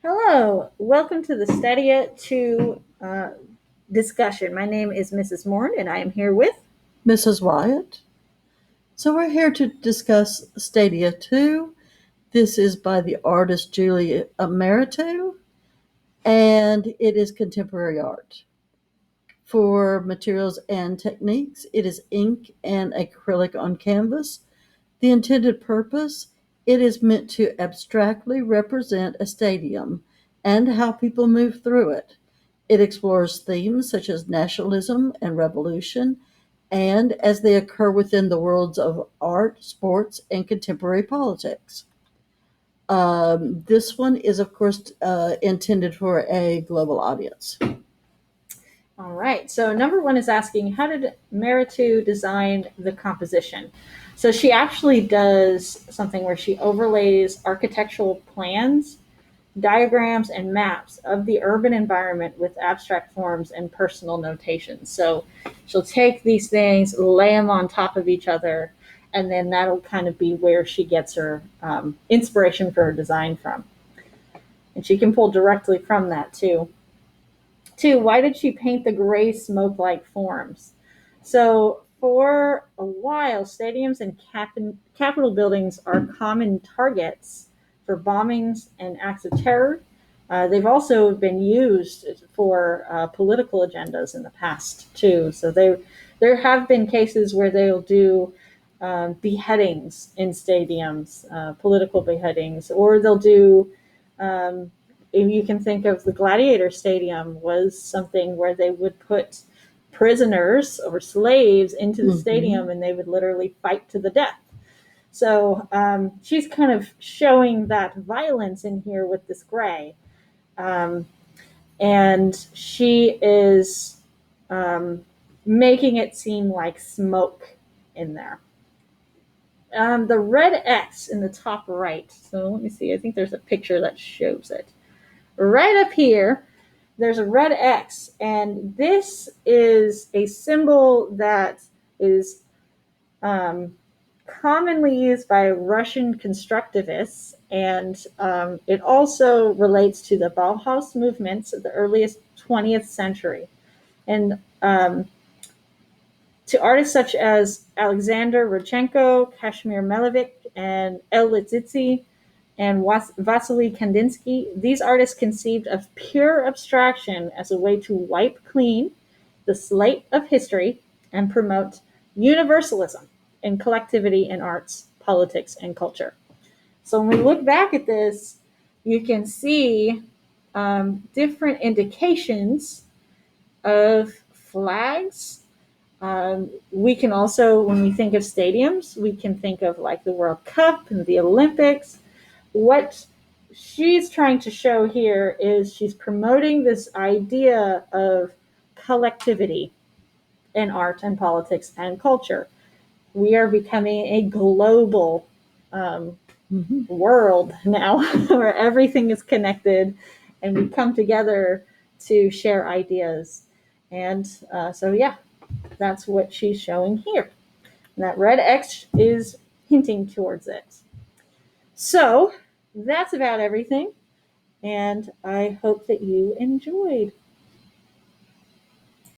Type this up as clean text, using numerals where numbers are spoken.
Hello, welcome to the Stadia II Discussion. My name is Mrs. Morn, and I am here with. Mrs. Wyatt. So we're here to discuss Stadia 2. This is by the artist Julie Meritu, and it is contemporary art. For materials and techniques, it is ink and acrylic on canvas. The intended purpose, it is meant to abstractly represent a stadium and how people move through it. It explores themes such as nationalism and revolution, and as they occur within the worlds of art, sports, and contemporary politics. This one is, of course, intended for a global audience. All right, so number one is asking, how did Meritu design the composition? So she actually does something where she overlays architectural plans, diagrams, and maps of the urban environment with abstract forms and personal notations. So she'll take these things, lay them on top of each other, and then that'll kind of be where she gets her inspiration for her design from. And she can pull directly from that too. Two, why did she paint the gray smoke like forms? So, for a while, stadiums and capitol buildings are common targets for bombings and acts of terror. They've also been used for political agendas in the past, too. So, there have been cases where they'll do beheadings in stadiums, political beheadings, or they'll do you can think of the Gladiator Stadium was something where they would put prisoners or slaves into the stadium and they would literally fight to the death. So she's kind of showing that violence in here with this gray. And she is making it seem like smoke in there. The red X in the top right. So let me see. I think there's a picture that shows it. Right up here, there's a red X, and this is a symbol that is commonly used by Russian constructivists, and it also relates to the Bauhaus movements of the earliest 20th century. And to artists such as Alexander Rodchenko, Kashmir Malevich, and El Litzitzi, and Vasily Kandinsky, these artists conceived of pure abstraction as a way to wipe clean the slate of history and promote universalism and collectivity in arts, politics, and culture. So when we look back at this, you can see different indications of flags. We can also, when we think of stadiums, we can think of like the World Cup and the Olympics. What she's trying to show here is she's promoting this idea of collectivity in art and politics and culture. We are becoming a global world now where everything is connected and we come together to share ideas. And yeah, that's what she's showing here. And that red X is hinting towards it. So that's about everything. And I hope that you enjoyed.